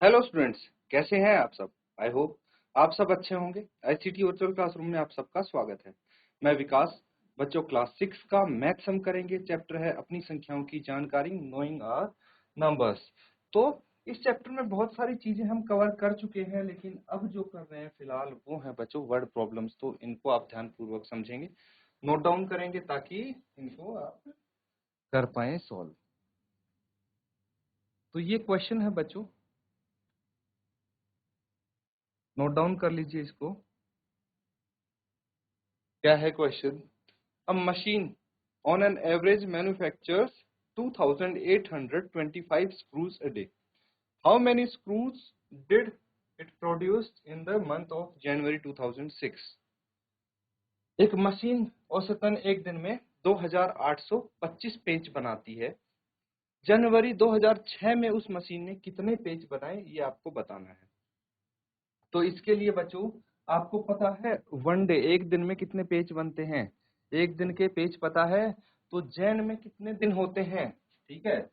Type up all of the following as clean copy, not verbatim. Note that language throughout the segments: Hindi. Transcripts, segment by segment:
हेलो स्टूडेंट्स, कैसे हैं आप सब। आई होप आप सब अच्छे होंगे। आईसीटी वर्चुअल क्लासरूम में आप सबका स्वागत है। मैं विकास। बच्चों, क्लास 6 का मैथ्स हम करेंगे। चैप्टर है अपनी संख्याओं की जानकारी, नोइंग आवर नंबर्स। तो इस चैप्टर में बहुत सारी चीजें हम कवर कर चुके हैं, लेकिन अब जो कर रहे हैं फिलहाल वो है बच्चों वर्ड प्रॉब्लम्स। तो इनको आप ध्यानपूर्वक समझेंगे, नोट डाउन करेंगे ताकि इनको आप कर पाए सॉल्व। तो ये क्वेश्चन है बच्चों, नोट डाउन कर लीजिए इसको। क्या है question? A machine on an average manufactures 2,825 screws a day. How many screws did it produce in the month of January 2006? एक मशीन औसतन एक दिन में 2,825 पेज बनाती है। जनवरी 2006 में उस मशीन ने कितने पेज बनाए, ये आपको बताना है। तो इसके लिए बच्चों आपको पता है वन डे, एक दिन में कितने पेज बनते हैं, एक दिन के पेज पता है। तो जैन में कितने दिन होते हैं, ठीक है,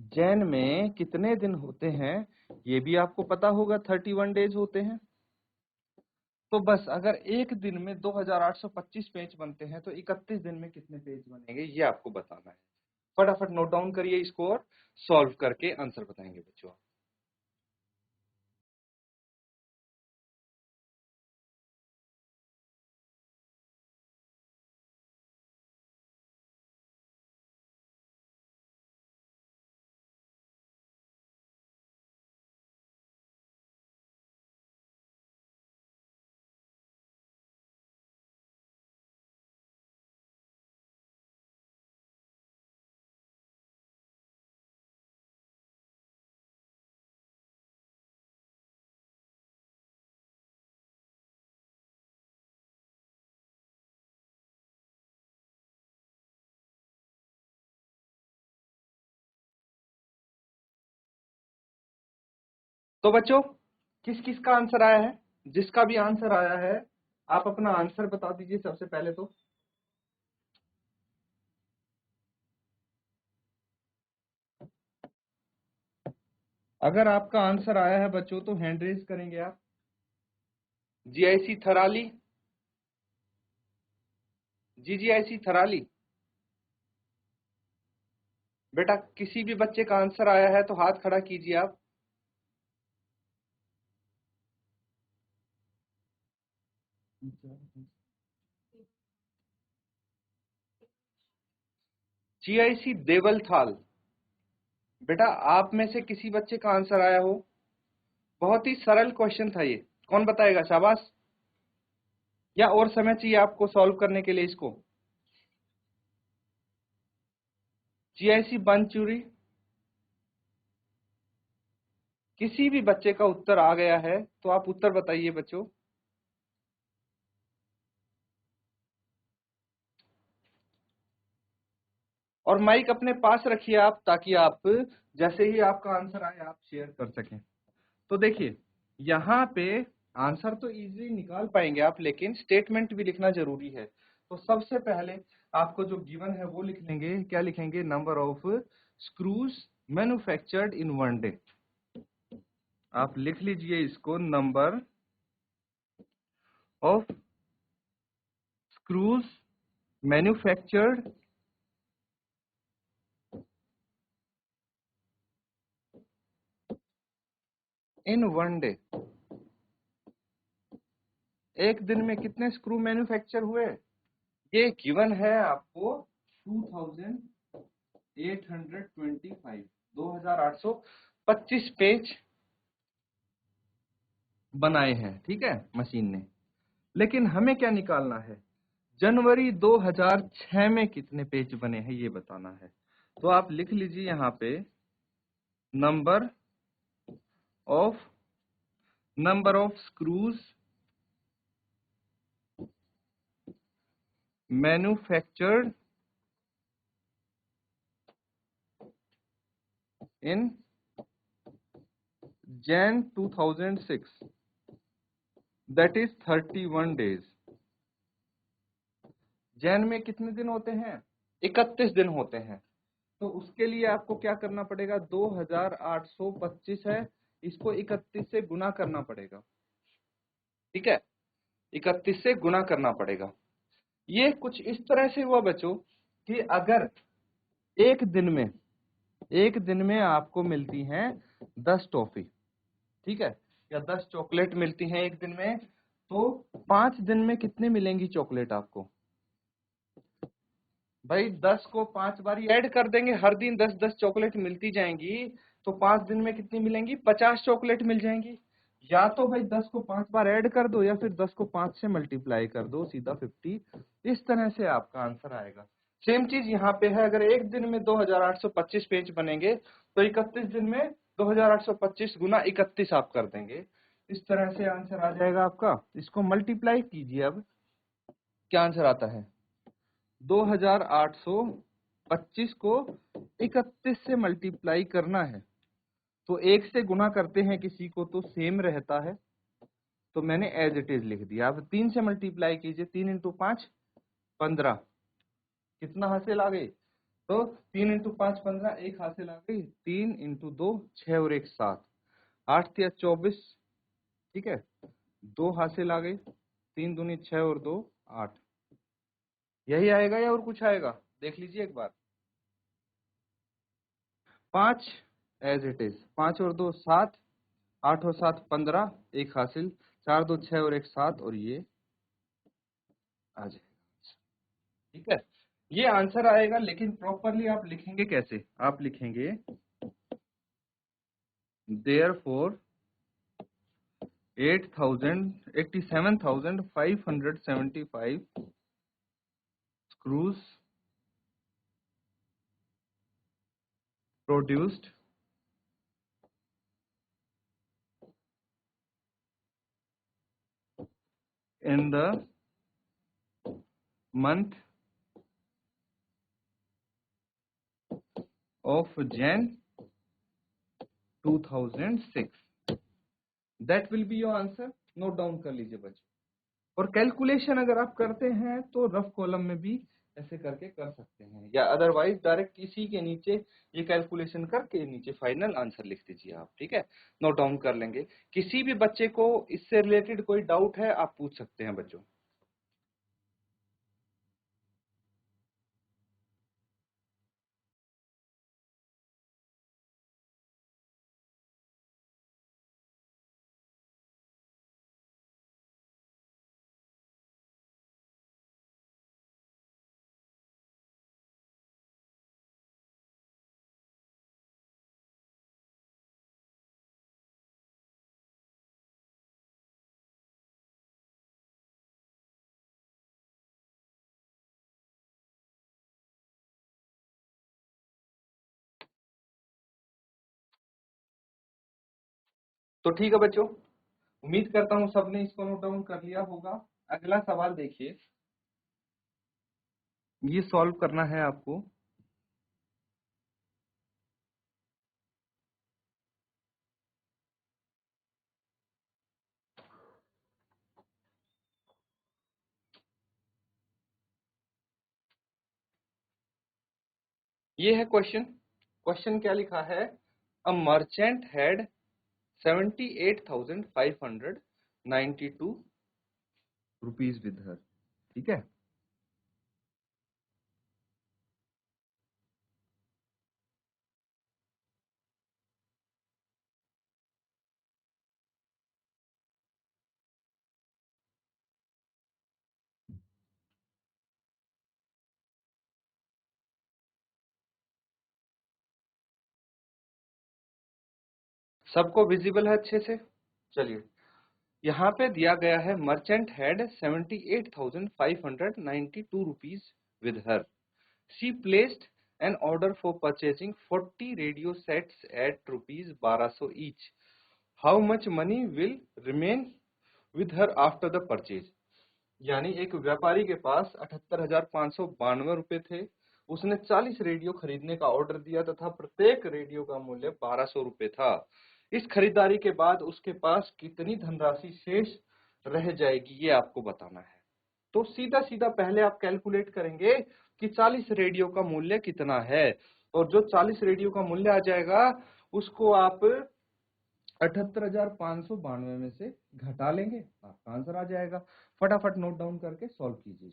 जैन में कितने दिन होते हैं ये भी आपको पता होगा, 31 डेज होते हैं। तो बस अगर एक दिन में 2,825 पेज बनते हैं तो 31 दिन में कितने पेज बनेंगे ये आपको बताना है। फटाफट नोट डाउन करिए इसको और सॉल्व करके आंसर बताएंगे बच्चों। तो बच्चों किस किस का आंसर आया है? जिसका भी आंसर आया है आप अपना आंसर बता दीजिए सबसे पहले। तो अगर आपका आंसर आया है बच्चों तो हैंड रेज करेंगे आप। GIC Tharali, GGIC Tharali. बेटा किसी भी बच्चे का आंसर आया है तो हाथ खड़ा कीजिए आप। जीआईसी देवल थाल। बेटा आप में से किसी बच्चे का आंसर आया हो, बहुत ही सरल क्वेश्चन था ये, कौन बताएगा? शाबाश। या और समय चाहिए आपको सॉल्व करने के लिए इसको? जीआईसी बनचूरी। किसी भी बच्चे का उत्तर आ गया है तो आप उत्तर बताइए बच्चों। और माइक अपने पास रखिए आप, ताकि आप जैसे ही आपका आंसर आए आप शेयर कर सकें। तो देखिए यहाँ पे आंसर तो इजीली निकाल पाएंगे आप, लेकिन स्टेटमेंट भी लिखना जरूरी है। तो सबसे पहले आपको जो गिवन है वो लिख लेंगे। क्या लिखेंगे? Number of screws manufactured in one day. आप लिख लीजिए इसको, number of screws manufactured in one day. एक दिन में कितने स्क्रू मैन्युफैक्चर हुए, ये गिवन है आपको 2825, 2825 पेज बनाए हैं, ठीक है, मशीन ने। लेकिन हमें क्या निकालना है? जनवरी 2006 में कितने पेज बने हैं ये बताना है। तो आप लिख लीजिए यहाँ पे number of screws manufactured in Jan 2006, that is 31 days. Jan में कितने दिन होते हैं? 31 दिन होते हैं। तो उसके लिए आपको क्या करना पड़ेगा? 2825 है, इसको 31 से गुना करना पड़ेगा, ठीक है, 31 से गुना करना पड़ेगा। ये कुछ इस तरह से हुआ बच्चों कि अगर एक दिन में आपको मिलती हैं 10 टॉफी, ठीक है, या 10 चॉकलेट मिलती हैं एक दिन में, तो 5 दिन में कितने मिलेंगी चॉकलेट आपको? भाई 10 को 5 बार ऐड कर देंगे, हर दिन 10-10 चॉकलेट मिलती जाएंगी, तो 5 दिन में कितनी मिलेंगी? 50 चॉकलेट मिल जाएंगी। या तो भाई 10 को 5 बार ऐड कर दो, या फिर 10 को 5 से मल्टीप्लाई कर दो, सीधा 50। इस तरह से आपका आंसर आएगा। सेम चीज यहाँ पे है, अगर एक दिन में 2825 पेज बनेंगे, तो 31 दिन में 2825 गुना 31 आप कर देंगे, इस तरह से आंसर आ जाएगा आपका। इसको मल्टीप्लाई कीजिए, अब क्या आंसर आता है? 2825 को 31 से मल्टीप्लाई करना है, तो 1 से गुना करते हैं किसी को तो सेम रहता है, तो मैंने एज इट इज लिख दिया। अब 3 से मल्टीप्लाई कीजिए, 3 इंटू 5 15, कितना हासिल आ गई? तो 3 इंटू 5 15, 1 हासिल आ गई। 3 इंटू 2 6 और 1 7, 8 या 24, ठीक है, 2 हासिल आ गई। 3 दूनी 6 और 2 8, यही आएगा या और कुछ आएगा? देख लीजिए एक बार। 5 एज इट इज, 5 और 2 7, 8 और 7 15, 1 हासिल, 4 2 6 और 1 7, और ये आ जाएगा, ठीक है, ये आंसर आएगा। लेकिन प्रॉपरली आप लिखेंगे कैसे? आप लिखेंगे therefore 87,575 screws produced in the month of Jan 2006. That will be your answer. Note down कर लीजिए बच्चों। और कैलकुलेशन अगर आप करते हैं तो रफ कॉलम में भी ऐसे करके कर सकते हैं, या अदरवाइज डायरेक्ट इसी के नीचे ये कैलकुलेशन करके नीचे फाइनल आंसर लिख दीजिए आप, ठीक है, नोट डाउन कर लेंगे। किसी भी बच्चे को इससे रिलेटेड कोई डाउट है आप पूछ सकते हैं बच्चों। तो ठीक है बच्चों, उम्मीद करता हूँ सबने इसको नोट डाउन कर लिया होगा। अगला सवाल देखिए, ये सॉल्व करना है आपको। ये है क्वेश्चन। क्वेश्चन क्या लिखा है? A merchant had 78,592 rupees with her, ठीक है। सबको विजिबल है अच्छे से? चलिए, यहाँ पे दिया गया है merchant had 78,592 rupees with her. She placed an order for purchasing 40 radio sets at rupees 1200 each. How much money will remain with her after the purchase? यानी एक व्यापारी के पास 78,592 रुपए थे, उसने 40 रेडियो खरीदने का ऑर्डर दिया तथा प्रत्येक रेडियो का मूल्य 1200 रुपए था। इस खरीदारी के बाद उसके पास कितनी धनराशि शेष रह जाएगी, ये आपको बताना है। तो सीधा सीधा पहले आप कैलकुलेट करेंगे कि 40 रेडियो का मूल्य कितना है, और जो 40 रेडियो का मूल्य आ जाएगा उसको आप 78,592 में से घटा लेंगे, आपका आंसर आ जाएगा। फटाफट नोट डाउन करके सॉल्व कीजिए।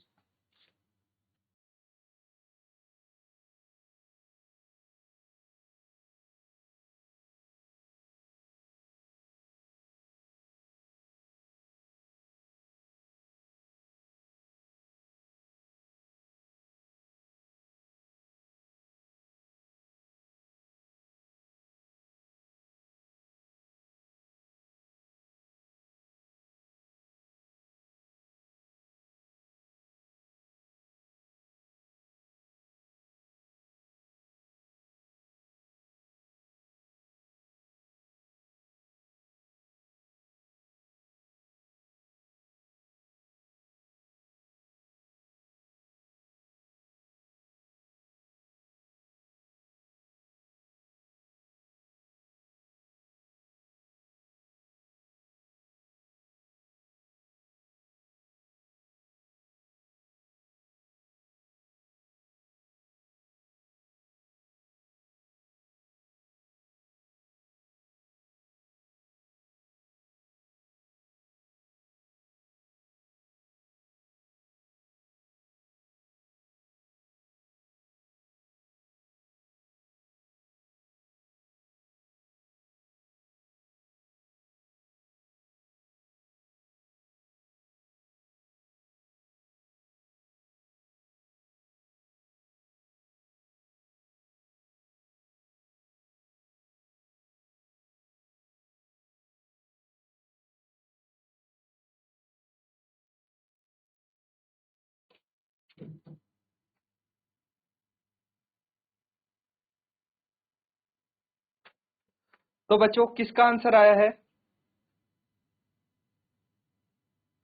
तो बच्चों किसका आंसर आया है?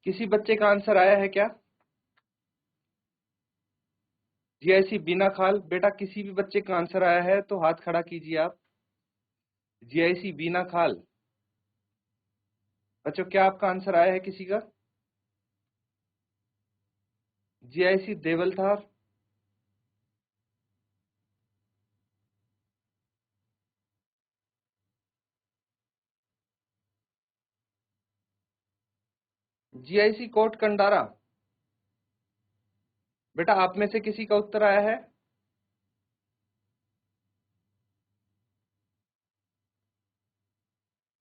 किसी बच्चे का आंसर आया है क्या? जीआईसी बीना खाल, बेटा किसी भी बच्चे का आंसर आया है तो हाथ खड़ा कीजिए आप। जीआईसी बीना खाल, बच्चों क्या आपका आंसर आया है किसी का? जीआईसी देवलथार, जीआईसी कोट कंडारा, बेटा आप में से किसी का उत्तर आया है?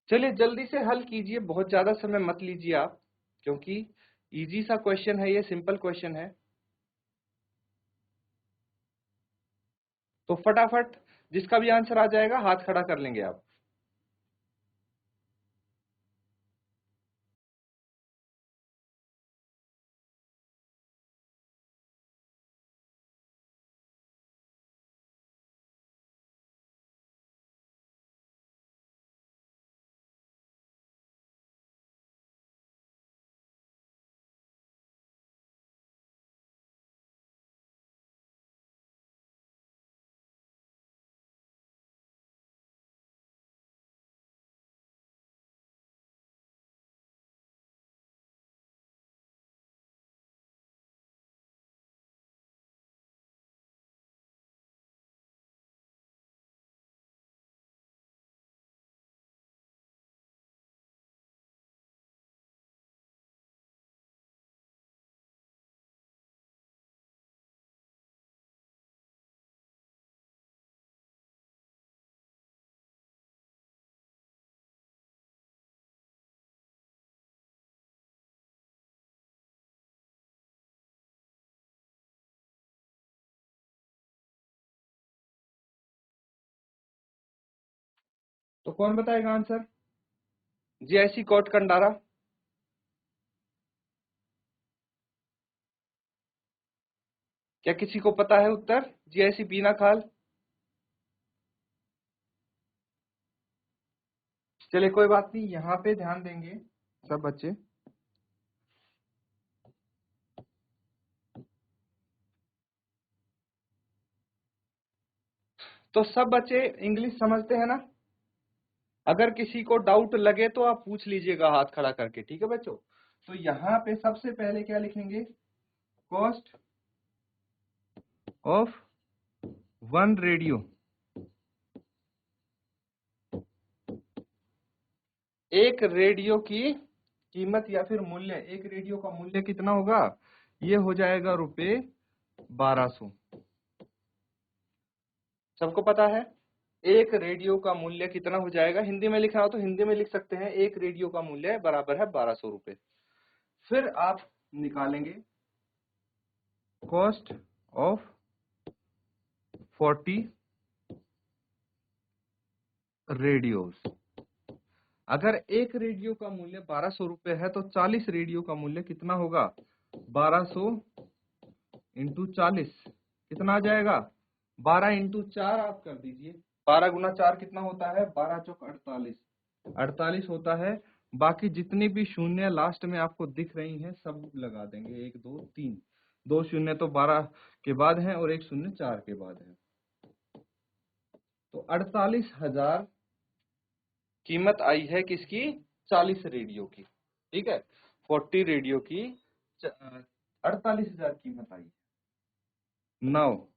चलिए जल्दी से हल कीजिए, बहुत ज्यादा समय मत लीजिए आप, क्योंकि इजी सा क्वेश्चन है, ये सिंपल क्वेश्चन है। तो फटाफट जिसका भी आंसर आ जाएगा हाथ खड़ा कर लेंगे आप। तो कौन बताएगा आंसर? जीआईसी कोट कंडारा, क्या किसी को पता है उत्तर? जीआईसी बीना खाल। चलिए कोई बात नहीं, यहाँ पे ध्यान देंगे सब बच्चे। तो सब बच्चे इंग्लिश समझते हैं ना? अगर किसी को डाउट लगे तो आप पूछ लीजिएगा हाथ खड़ा करके, ठीक है बच्चों? तो यहाँ पे सबसे पहले क्या लिखेंगे? कॉस्ट ऑफ वन रेडियो एक रेडियो की कीमत या फिर मूल्य, एक रेडियो का मूल्य कितना होगा, ये हो जाएगा रुपए 1200। सबको पता है एक रेडियो का मूल्य कितना हो जाएगा, हिंदी में लिखना हो तो हिंदी में लिख सकते हैं, एक रेडियो का मूल्य बराबर है 1200 रुपए। फिर आप निकालेंगे कॉस्ट ऑफ 40 रेडियोस। अगर एक रेडियो का मूल्य 1200 रुपए है तो 40 रेडियो का मूल्य कितना होगा, 1200 इंटू 40 कितना आ जाएगा, 12 इंटू 4 आप कर दीजिए, 12 गुना 4 कितना होता है, 12 चौक 48, 48 होता है। बाकी जितनी भी शून्य लास्ट में आपको दिख रही हैं सब लगा देंगे, 1 2 3, 2 शून्य तो 12 के बाद है और 1 शून्य 4 के बाद है, तो 48,000 कीमत आई है किसकी, 40 रेडियो की। ठीक है, 40 रेडियो की 48,000 कीमत आई। नौ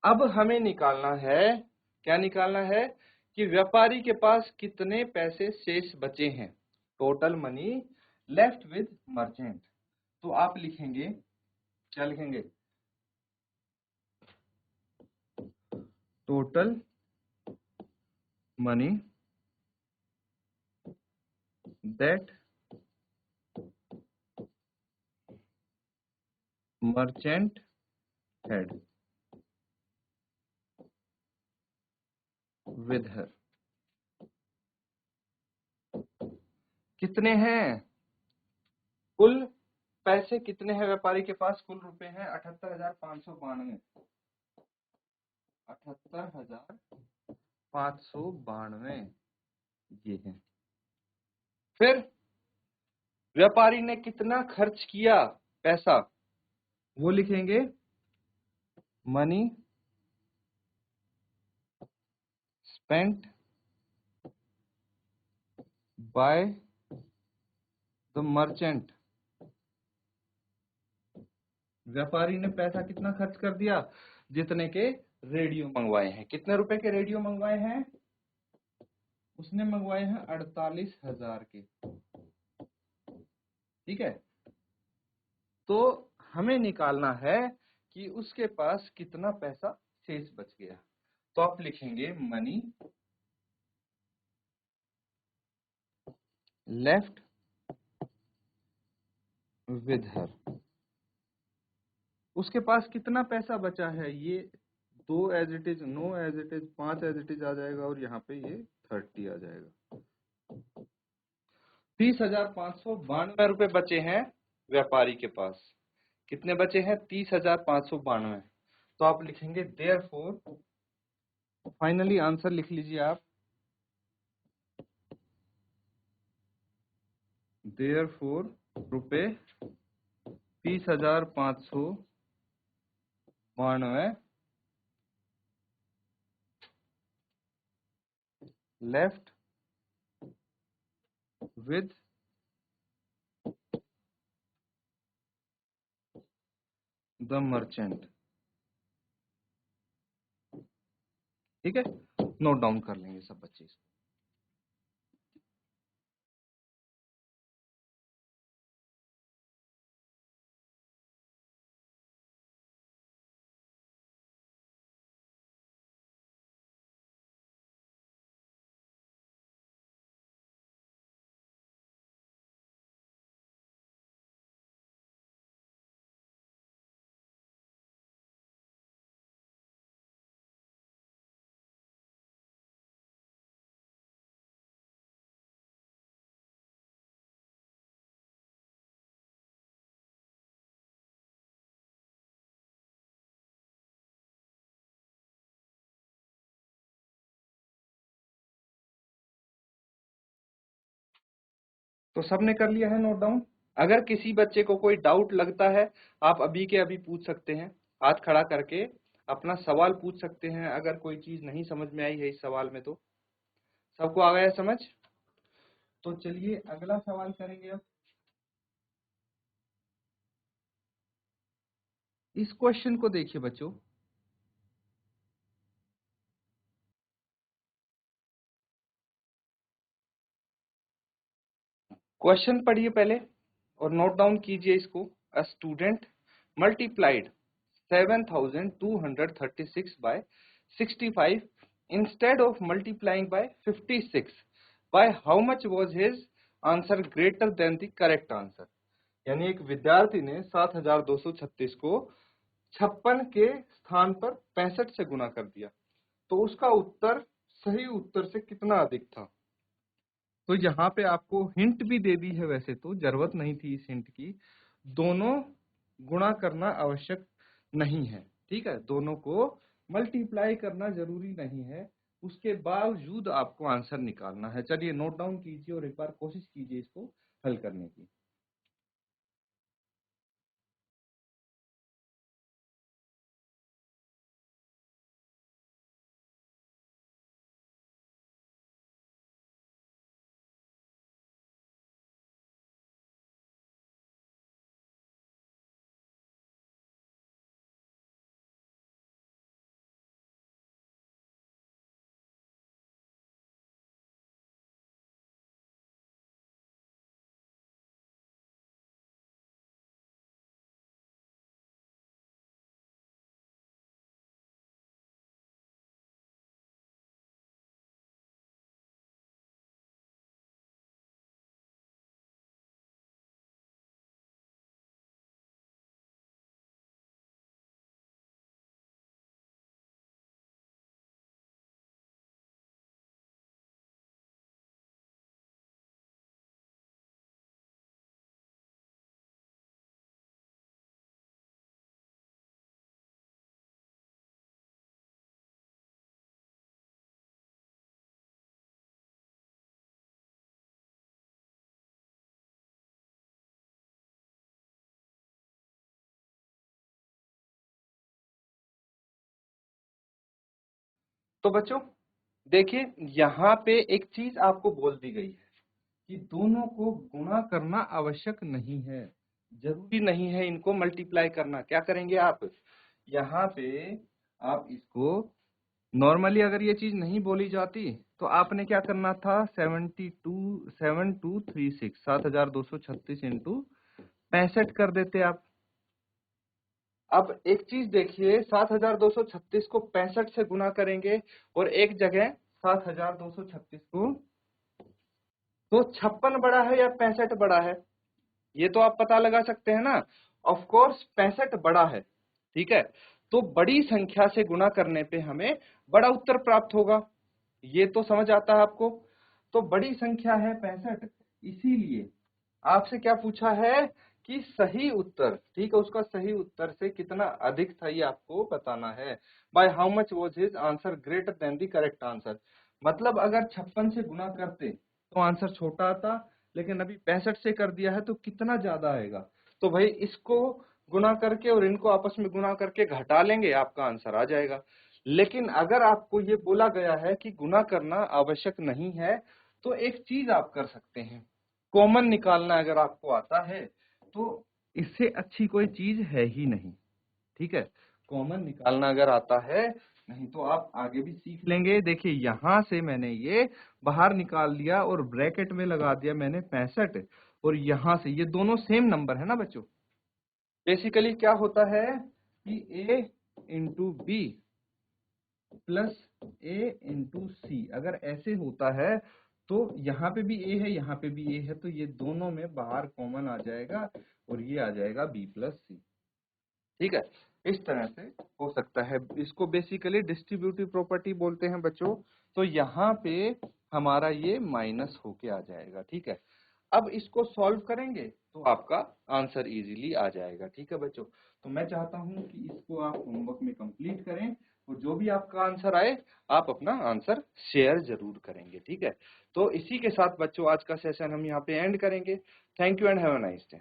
अब हमें निकालना है, क्या निकालना है कि व्यापारी के पास कितने पैसे शेष बचे हैं, total money left with merchant. तो आप लिखेंगे, क्या लिखेंगे, total money that merchant had with her. कितने हैं, कुल पैसे कितने हैं व्यापारी के पास, कुल रुपए हैं 78,592, 78,592 ये है। फिर व्यापारी ने कितना खर्च किया पैसा, वो लिखेंगे money spent by the merchant. व्यापारी ने पैसा कितना खर्च कर दिया, जितने के रेडियो मंगवाए हैं, कितने रुपए के रेडियो मंगवाए हैं, उसने मंगवाए हैं 48,000 के। ठीक है, तो हमें निकालना है कि उसके पास कितना पैसा शेष बच गया। तो आप लिखेंगे मनी लेफ्ट विद हर। उसके पास कितना पैसा बचा है, ये 2 as it is, 9 as it is, 5 as it is आ जाएगा और यहाँ पे ये 30 आ जाएगा। 30,592 रुपए बचे हैं व्यापारी के पास। कितने बचे हैं, 30,592। तो आप लिखेंगे देयरफॉर, फाइनली आंसर लिख लीजिए आप, देयरफॉर रुपए 30,592 लेफ्ट विद द मर्चेंट। ठीक है, नोट डाउन कर लेंगे सब बच्चे। तो सबने कर लिया है नोट डाउन। अगर किसी बच्चे को कोई डाउट लगता है, आप अभी के अभी पूछ सकते हैं, हाथ खड़ा करके अपना सवाल पूछ सकते हैं। अगर कोई चीज नहीं समझ में आई है इस सवाल में, तो सबको आ गया समझ। तो चलिए अगला सवाल करेंगे अब। इस क्वेश्चन को देखिए बच्चों, क्वेश्चन पढ़िए पहले और नोट डाउन कीजिए इसको। A student multiplied 7236 by 65 instead of multiplying by 56 by how much was his answer greater than the correct answer. यानी एक विद्यार्थी ने 7236 को 56 के स्थान पर 65 से गुना कर दिया, तो उसका उत्तर सही उत्तर से कितना अधिक था। तो यहाँ पे आपको हिंट भी दे दी है, वैसे तो जरूरत नहीं थी इस हिंट की। दोनों गुणा करना आवश्यक नहीं है, ठीक है, दोनों को मल्टीप्लाई करना जरूरी नहीं है, उसके बावजूद आपको आंसर निकालना है। चलिए नोट डाउन कीजिए और एक बार कोशिश कीजिए इसको हल करने की। तो बच्चों देखिए, यहाँ पे एक चीज आपको बोल दी गई है कि दोनों को गुणा करना आवश्यक नहीं है, जरूरी नहीं है इनको मल्टीप्लाई करना। क्या करेंगे आप, यहाँ पे आप इसको नॉर्मली अगर ये चीज नहीं बोली जाती तो आपने क्या करना था, 7236 इंटू 65 कर देते आप। अब एक चीज देखिए, 7236 को 65 से गुना करेंगे और एक जगह 7236 को, तो 56 बड़ा है या 65 बड़ा है, ये तो आप पता लगा सकते हैं ना। ऑफ कोर्स 65 बड़ा है, ठीक है, तो बड़ी संख्या से गुणा करने पे हमें बड़ा उत्तर प्राप्त होगा, ये तो समझ आता है आपको। तो बड़ी संख्या है 65, इसीलिए आपसे क्या पूछा है कि सही उत्तर, ठीक है, उसका सही उत्तर से कितना अधिक था ये आपको बताना है। Bye how much was his answer greater than the correct answer. मतलब अगर 56 से गुना करते तो आंसर छोटा आता, लेकिन अभी 65 से कर दिया है तो कितना ज्यादा आएगा। तो भाई इसको गुना करके और इनको आपस में गुना करके घटा लेंगे, आपका आंसर आ जाएगा। लेकिन अगर आपको ये बोला गया है कि गुना करना आवश्यक नहीं है, तो एक चीज आप कर सकते हैं, कॉमन निकालना अगर आपको आता है तो इससे अच्छी कोई चीज है ही नहीं, ठीक है। कॉमन निकालना अगर आता है, नहीं तो आप आगे भी सीख लेंगे। देखिए यहां से मैंने ये बाहर निकाल लिया और ब्रैकेट में लगा दिया मैंने 65, और यहां से ये दोनों सेम नंबर है ना बच्चों। बेसिकली क्या होता है कि a into B plus A into C, अगर ऐसे होता है तो यहाँ पे भी a है, यहाँ पे भी a है, तो ये दोनों में बाहर कॉमन आ जाएगा और ये आ जाएगा b प्लस सी, ठीक है। इस तरह से हो सकता है, इसको बेसिकली डिस्ट्रीब्यूटिव प्रॉपर्टी बोलते हैं बच्चों। तो यहाँ पे हमारा ये माइनस होके आ जाएगा, ठीक है। अब इसको सॉल्व करेंगे तो आपका आंसर इजीली आ जाएगा, ठीक है बच्चों। तो मैं चाहता हूँ कि इसको आप होमवर्क में कंप्लीट करें और जो भी आपका आंसर आए आप अपना आंसर शेयर जरूर करेंगे, ठीक है। तो इसी के साथ बच्चों आज का सेशन हम यहाँ पे एंड करेंगे। Thank you and have a nice day.